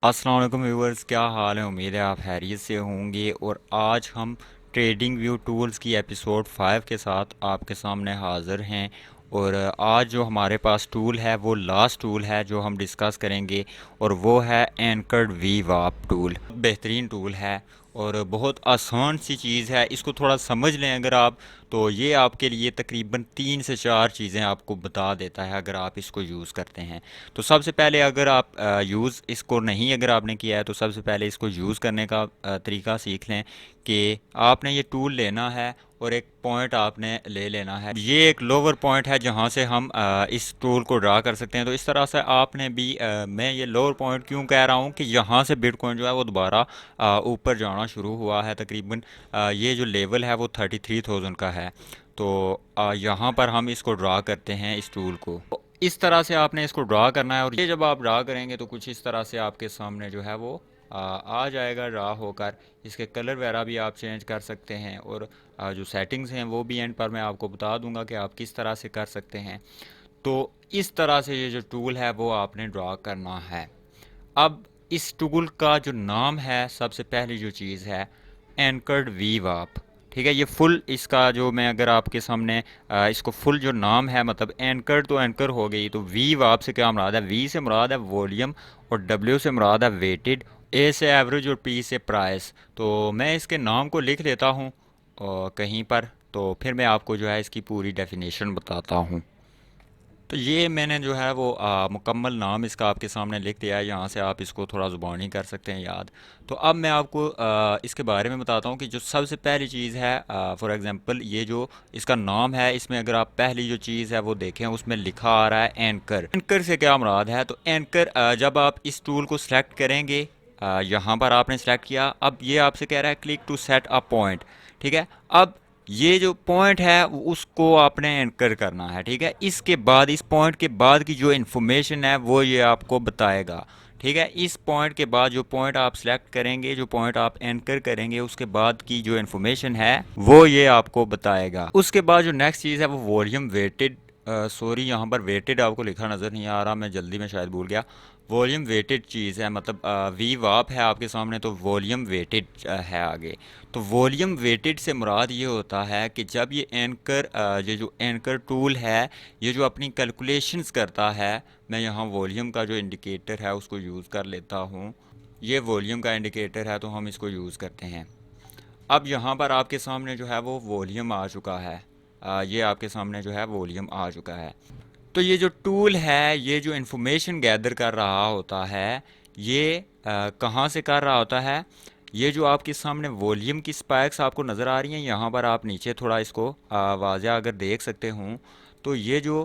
अस्सलाम वालेकुम व्यूवर्स, क्या हाल है। उम्मीद है आप खैरियत से होंगे। और आज हम ट्रेडिंग व्यू टूल्स की एपिसोड 5 के साथ आपके सामने हाज़िर हैं। और आज जो हमारे पास टूल है वो लास्ट टूल है जो हम डिस्कस करेंगे, और वो है एंकर्ड वी वाप टूल। बेहतरीन टूल है और बहुत आसान सी चीज़ है। इसको थोड़ा समझ लें अगर आप, तो ये आपके लिए तकरीबन 3 से 4 चीज़ें आपको बता देता है अगर आप इसको यूज़ करते हैं। तो सबसे पहले अगर आप यूज़ इसको नहीं अगर आपने किया है तो सबसे पहले इसको यूज़ करने का तरीका सीख लें कि आपने ये टूल लेना है और एक पॉइंट आपने ले लेना है। ये एक लोअर पॉइंट है जहाँ से हम इस टूल को ड्रा कर सकते हैं। तो इस तरह से आपने भी मैं ये लोअर पॉइंट क्यों कह रहा हूँ कि यहाँ से बिटकॉइन जो है वो दोबारा ऊपर जाना शुरू हुआ है। तकरीबन ये जो लेवल है वो 33,000 का है। तो यहाँ पर हम इसको ड्रा करते हैं इस टूल को। तो इस तरह से आपने इसको ड्रा करना है, और ये जब आप ड्रा करेंगे तो कुछ इस तरह से आपके सामने जो है वो आ जाएगा ड्रा होकर। इसके कलर वगैरह भी आप चेंज कर सकते हैं, और जो सेटिंग्स हैं वो भी एंड पर मैं आपको बता दूंगा कि आप किस तरह से कर सकते हैं। तो इस तरह से ये जो टूल है वो आपने ड्रा करना है। अब इस टूल का जो नाम है, सबसे पहली जो चीज़ है, एंकर्ड वीव आप। ठीक है, ये फुल इसका जो मैं अगर आपके सामने इसको फुल जो नाम है, मतलब एंकर्ड तो एंकर हो गई, तो वीव आप से क्या मुराद है। वी से मुराद है वॉल्यूम, और डब्ल्यू से मुराद है वेटेड, ए से एवरेज और पी से प्राइस। तो मैं इसके नाम को लिख लेता हूँ कहीं पर, तो फिर मैं आपको जो है इसकी पूरी डेफिनेशन बताता हूँ। तो ये मैंने जो है वो मुकम्मल नाम इसका आपके सामने लिख दिया है। यहाँ से आप इसको थोड़ा ज़ुबानी कर सकते हैं याद। तो अब मैं आपको इसके बारे में बताता हूँ कि जो सबसे पहली चीज़ है, फॉर एग्ज़ाम्पल ये जो इसका नाम है, इसमें अगर आप पहली जो चीज़ है वो देखें, उसमें लिखा आ रहा है एंकर। एंकर से क्या मुराद है, तो एंकर जब आप इस टूल को सिलेक्ट करेंगे, यहाँ पर आपने सेलेक्ट किया, अब ये आपसे कह रहा है click to set a point. ठीक है, अब ये जो पॉइंट है उसको आपने एंकर करना है। ठीक है, इसके बाद इस पॉइंट के बाद की जो इन्फॉर्मेशन है वो ये आपको बताएगा। ठीक है, इस पॉइंट के बाद जो पॉइंट आप सिलेक्ट करेंगे, जो पॉइंट आप एंकर करेंगे, उसके बाद की जो इन्फॉर्मेशन है वो ये आपको बताएगा। उसके बाद जो नेक्स्ट चीज़ है वो वॉल्यूम वेटेड। सॉरी, यहाँ पर वेटेड आपको लिखा नज़र नहीं आ रहा, मैं जल्दी में शायद भूल गया। वॉल्यूम वेटेड चीज़ है, मतलब वी वाप है आपके सामने, तो वॉल्यूम वेटेड है आगे। तो वॉल्यूम वेटेड से मुराद ये होता है कि जब ये एंकर ये जो एंकर टूल है, ये जो अपनी कैलकुलेशंस करता है, मैं यहाँ वॉल्यूम का जो इंडिकेटर है उसको यूज़ कर लेता हूँ। ये वॉल्यूम का इंडिकेटर है तो हम इसको यूज़ करते हैं। अब यहाँ पर आपके सामने जो है वो वॉल्यूम आ चुका है। ये आपके सामने जो है वॉल्यूम आ चुका है। तो ये जो टूल है, ये जो इन्फॉर्मेशन गैदर कर रहा होता है, ये कहाँ से कर रहा होता है। ये जो आपके सामने वॉल्यूम की स्पाइक्स आपको नज़र आ रही हैं, यहाँ पर आप नीचे थोड़ा इसको वाज़ा अगर देख सकते हों, तो ये जो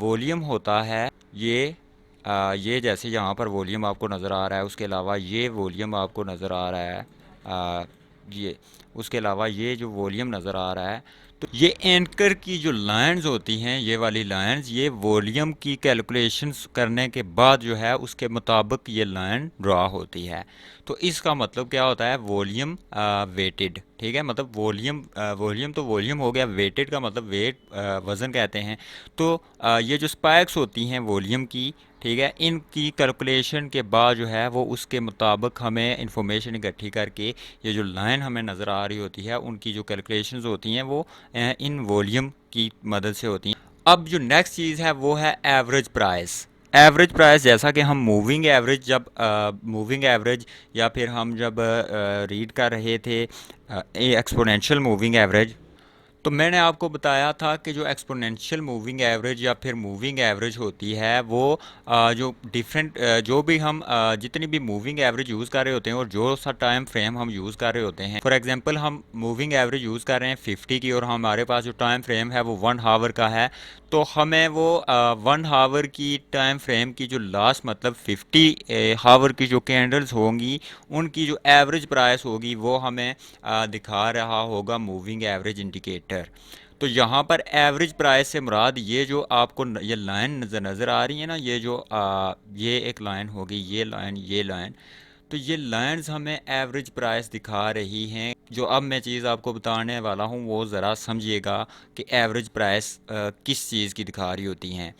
वॉल्यूम होता है, ये जैसे यहाँ पर वॉल्यूम आपको नज़र आ रहा है, उसके अलावा ये वॉल्यूम आपको नज़र आ रहा है, ये उसके अलावा ये जो वॉल्यूम नज़र आ रहा है। तो ये एंकर की जो लाइंस होती हैं, ये वाली लाइंस, ये वॉल्यूम की कैलकुलेशंस करने के बाद जो है उसके मुताबिक ये लाइन ड्रा होती है। तो इसका मतलब क्या होता है, वॉल्यूम वेटेड। ठीक है, मतलब वॉल्यूम तो वॉल्यूम हो गया, वेटेड का मतलब वेट, वज़न कहते हैं। तो ये जो स्पाइक्स होती हैं वॉल्यूम की, ठीक है, इनकी कैलकुलेशन के बाद जो है वो उसके मुताबिक हमें इंफॉर्मेशन इकट्ठी करके ये जो लाइन हमें नज़र आ रही होती है, उनकी जो कैलकुलेशंस होती हैं वो इन वॉल्यूम की मदद से होती हैं। अब जो नेक्स्ट चीज़ है वो है एवरेज प्राइस। एवरेज प्राइस, जैसा कि हम मूविंग एवरेज, जब मूविंग एवरेज या फिर हम जब रीड कर रहे थे एक्सपोनेंशियल मूविंग एवरेज, तो मैंने आपको बताया था कि जो एक्सपोनेंशियल मूविंग एवरेज या फिर मूविंग एवरेज होती है वो जो डिफरेंट जो भी हम जितनी भी मूविंग एवरेज यूज़ कर रहे होते हैं और जो सा टाइम फ्रेम हम यूज़ कर रहे होते हैं, फॉर एग्जांपल हम मूविंग एवरेज यूज़ कर रहे हैं 50 की, और हमारे पास जो टाइम फ्रेम है वो 1 हावर का है। तो हमें वो 1 हावर की टाइम फ्रेम की जो लास्ट, मतलब 50 हावर की जो कैंडल्स होंगी, उनकी जो एवरेज प्राइस होगी वो हमें दिखा रहा होगा मूविंग एवरेज इंडिकेटर। तो यहाँ पर एवरेज प्राइस से मुराद ये जो आपको ये लाइन नज़र आ रही है ना, ये जो ये एक लाइन होगी, ये लाइन, ये लाइन। तो ये लाइंस हमें एवरेज प्राइस दिखा रही हैं। जो अब मैं चीज़ आपको बताने वाला हूँ वो ज़रा समझिएगा कि एवरेज प्राइस किस चीज़ की दिखा रही होती हैं।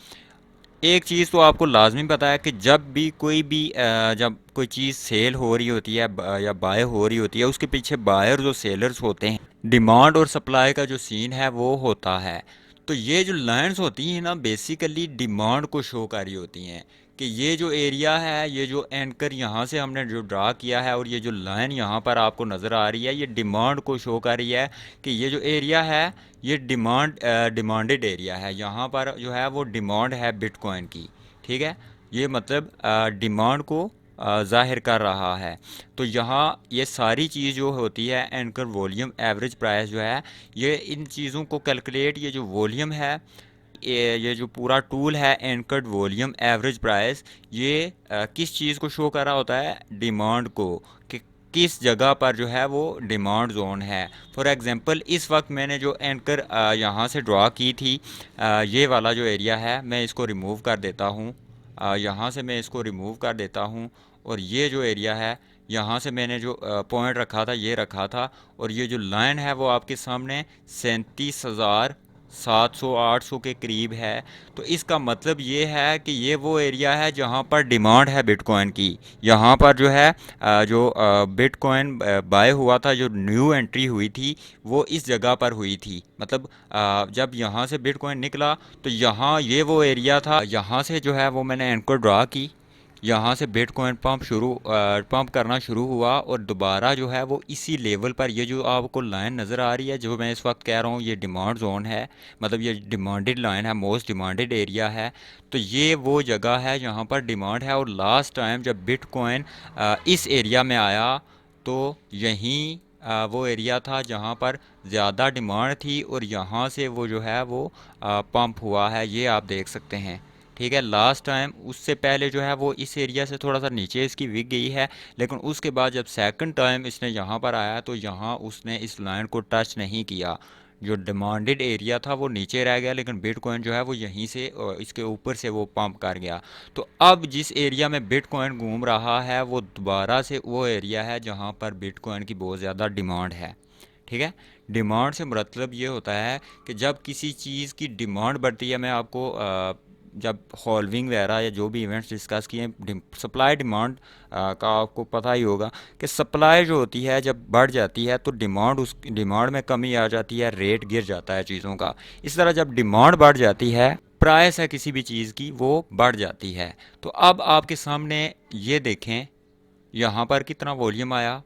एक चीज़ तो आपको लाजमी पता है कि जब भी कोई भी जब कोई चीज़ सेल हो रही होती है या बाय हो रही होती है, उसके पीछे बायर्स और सेलर्स होते हैं। डिमांड और सप्लाई का जो सीन है वो होता है। तो ये जो लाइंस होती हैं ना, बेसिकली डिमांड को शो कर रही होती हैं कि ये जो एरिया है, ये जो एंकर यहाँ से हमने जो ड्रा किया है और ये जो लाइन यहाँ पर आपको नज़र आ रही है, ये डिमांड को शो कर रही है कि ये जो एरिया है ये डिमांडेड एरिया है। यहाँ पर जो है वो डिमांड है बिटकॉइन की। ठीक है, ये मतलब डिमांड को ज़ाहिर कर रहा है। तो यहाँ ये सारी चीज़ जो होती है, एंकर वॉल्यूम, एवरेज प्राइस जो है, ये इन चीज़ों को कैलकुलेट, ये जो वॉल्यूम है, ये जो पूरा टूल है एंकर्ड वॉल्यूम एवरेज प्राइस, ये किस चीज़ को शो कर रहा होता है? डिमांड को, कि किस जगह पर जो है वो डिमांड जोन है। फॉर एग्जांपल इस वक्त मैंने जो एंकर यहाँ से ड्रा की थी, ये वाला जो एरिया है, मैं इसको रिमूव कर देता हूँ। यहाँ से मैं इसको रिमूव कर देता हूँ और ये जो एरिया है, यहाँ से मैंने जो पॉइंट रखा था ये रखा था, और ये जो लाइन है वो आपके सामने 37,700-800 के करीब है। तो इसका मतलब ये है कि ये वो एरिया है जहाँ पर डिमांड है बिटकॉइन की। यहाँ पर जो है जो बिटकॉइन बाय हुआ था, जो न्यू एंट्री हुई थी, वो इस जगह पर हुई थी। मतलब जब यहाँ से बिटकॉइन निकला तो यहाँ ये वो एरिया था। यहाँ से जो है वो मैंने एंकर ड्रा की, यहाँ से बिटकॉइन पंप करना शुरू हुआ और दोबारा जो है वो इसी लेवल पर, ये जो आपको लाइन नज़र आ रही है, जो मैं इस वक्त कह रहा हूँ ये डिमांड जोन है, मतलब ये डिमांडेड लाइन है, मोस्ट डिमांडेड एरिया है। तो ये वो जगह है जहाँ पर डिमांड है। और लास्ट टाइम जब बिटकॉइन इस एरिया में आया तो यहीं वो एरिया था जहाँ पर ज़्यादा डिमांड थी, और यहाँ से वो जो है वो पंप हुआ है, ये आप देख सकते हैं। ठीक है, लास्ट टाइम उससे पहले जो है वो इस एरिया से थोड़ा सा नीचे इसकी विक गई है, लेकिन उसके बाद जब सेकंड टाइम इसने यहाँ पर आया तो यहाँ उसने इस लाइन को टच नहीं किया। जो डिमांडेड एरिया था वो नीचे रह गया, लेकिन बिटकॉइन जो है वो यहीं से इसके ऊपर से वो पंप कर गया। तो अब जिस एरिया में बिटकॉइन घूम रहा है वो दोबारा से वो एरिया है जहाँ पर बिटकॉइन की बहुत ज़्यादा डिमांड है। ठीक है, डिमांड से मतलब ये होता है कि जब किसी चीज़ की डिमांड बढ़ती है, मैं आपको जब हॉल्विंग वगैरह या जो भी इवेंट्स डिस्कस किए, सप्लाई डिमांड का आपको पता ही होगा कि सप्लाई जो होती है जब बढ़ जाती है तो डिमांड, उस डिमांड में कमी आ जाती है, रेट गिर जाता है चीज़ों का। इस तरह जब डिमांड बढ़ जाती है, प्राइस है किसी भी चीज़ की वो बढ़ जाती है। तो अब आपके सामने ये देखें, यहाँ पर कितना वॉल्यूम आया,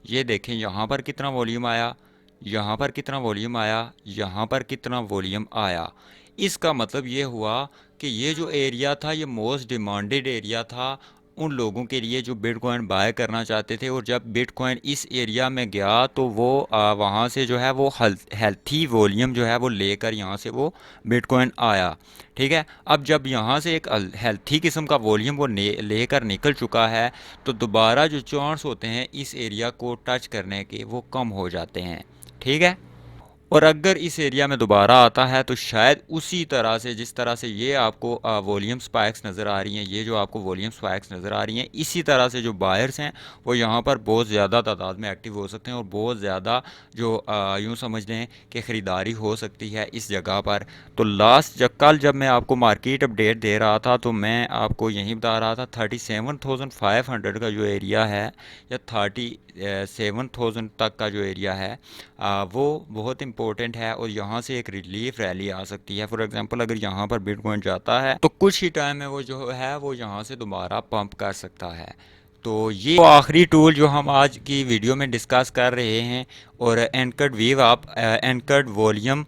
ये देखें यहाँ पर कितना वॉल्यूम आया, यहाँ पर कितना वॉल्यूम आया, यहाँ पर कितना वॉल्यूम आया। इसका मतलब ये हुआ कि ये जो एरिया था ये मोस्ट डिमांडेड एरिया था उन लोगों के लिए जो बिटकॉइन बाय करना चाहते थे। और जब बिटकॉइन इस एरिया में गया तो वो वहाँ से जो है वो हेल्थी वॉल्यूम जो है वो लेकर यहाँ से वो बिटकॉइन आया। ठीक है, अब जब यहाँ से एक हेल्थी किस्म का वॉल्यूम वो लेकर निकल चुका है तो दोबारा जो चांस होते हैं इस एरिया को टच करने के वो कम हो जाते हैं। ठीक है, और अगर इस एरिया में दोबारा आता है तो शायद उसी तरह से, जिस तरह से ये आपको वॉल्यूम स्पाइक्स नज़र आ रही हैं, ये जो आपको वॉल्यूम स्पाइक्स नज़र आ रही हैं, इसी तरह से जो बायर्स हैं वो यहाँ पर बहुत ज़्यादा तादाद में एक्टिव हो सकते हैं और बहुत ज़्यादा जो यूँ समझ लें कि ख़रीदारी हो सकती है इस जगह पर। तो लास्ट जब कल जब मैं आपको मार्केट अपडेट दे रहा था तो मैं आपको यही बता रहा था 37,500 का जो एरिया है, या 37,000 तक का जो एरिया है, वो बहुत इंपॉर्टेंट है और यहाँ से एक रिलीफ रैली आ सकती है। फॉर एग्जांपल अगर यहाँ पर बिटकॉइन जाता है तो कुछ ही टाइम में वो जो है वो यहाँ से दोबारा पंप कर सकता है। तो ये वो आखिरी टूल जो हम आज की वीडियो में डिस्कस कर रहे हैं। और एंकर्ड वीव आप anchored volume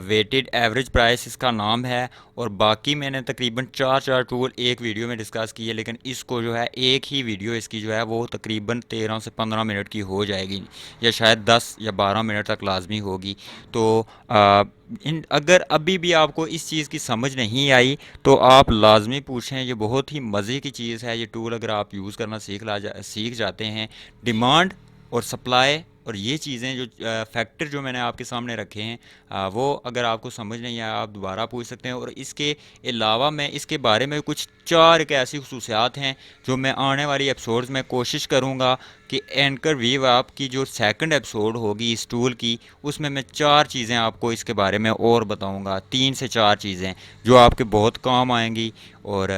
weighted average price इसका नाम है। और बाकी मैंने तकरीबन चार टूल एक वीडियो में डिस्कस किए, लेकिन इसको जो है एक ही वीडियो इसकी जो है वो तकरीबन 13 से 15 मिनट की हो जाएगी, या शायद 10 या 12 मिनट तक लाजमी होगी। तो अगर अभी भी आपको इस चीज़ की समझ नहीं आई तो आप लाजमी पूछें। ये बहुत ही मज़े की चीज़ है ये टूल, अगर आप यूज़ करना सीख जाते हैं। डिमांड और सप्लाई और ये चीज़ें जो फैक्टर जो मैंने आपके सामने रखे हैं, वो अगर आपको समझ नहीं आया आप दोबारा पूछ सकते हैं। और इसके अलावा मैं इसके बारे में कुछ चार एक ऐसी खसूसियात हैं जो मैं आने वाली एपिसोड्स में कोशिश करूँगा कि एंकर वीव आपकी जो सेकंड एपिसोड होगी इस टूल की, उसमें मैं 4 चीज़ें आपको इसके बारे में और बताऊंगा, 3 से 4 चीज़ें जो आपके बहुत काम आएंगी। और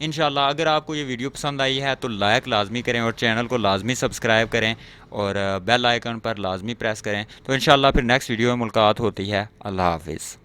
इंशाल्लाह अगर आपको ये वीडियो पसंद आई है तो लाइक लाजमी करें और चैनल को लाजमी सब्सक्राइब करें और बेल आइकन पर लाजमी प्रेस करें। तो इंशाल्लाह फिर नेक्स्ट वीडियो में मुलाकात होती है। अल्लाह हाफिज़।